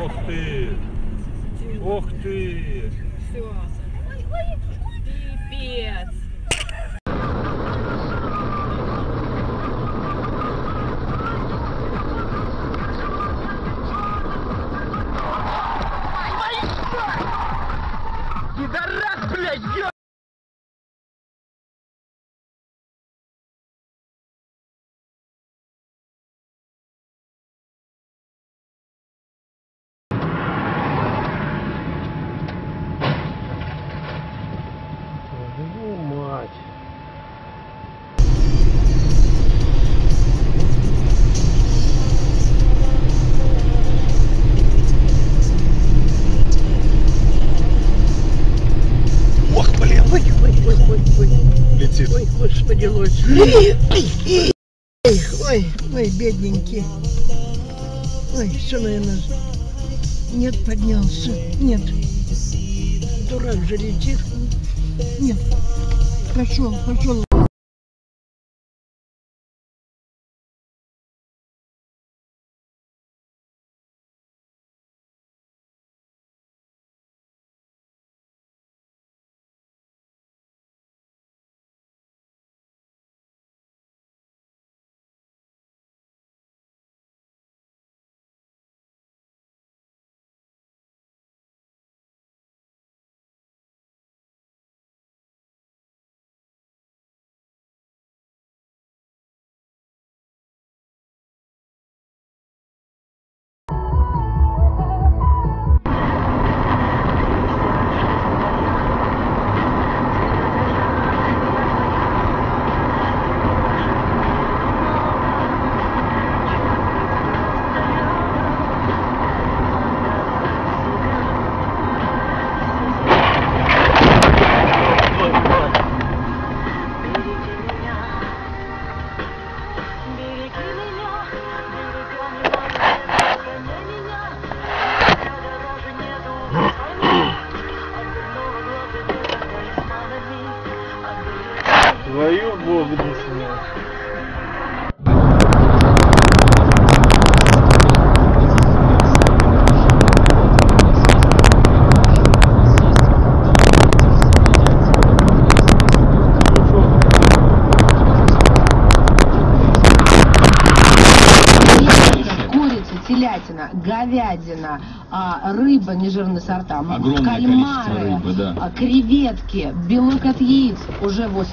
Ох ты! Ох ты! Все. Ой, пипец. Пидорас, блядь, ё... Твою мать. Ох, блин. Ой. Летит. Ой, господи, лось. Ой, бедненький. Ой, все, наверное. Нет, поднялся. Нет. Дурак же летит. Нет. Пошел. Твою бог десна. Телятина, говядина, рыба нежирные сорта, огромное кальмары, количество рыбы, да. Креветки, белок от яиц уже 8.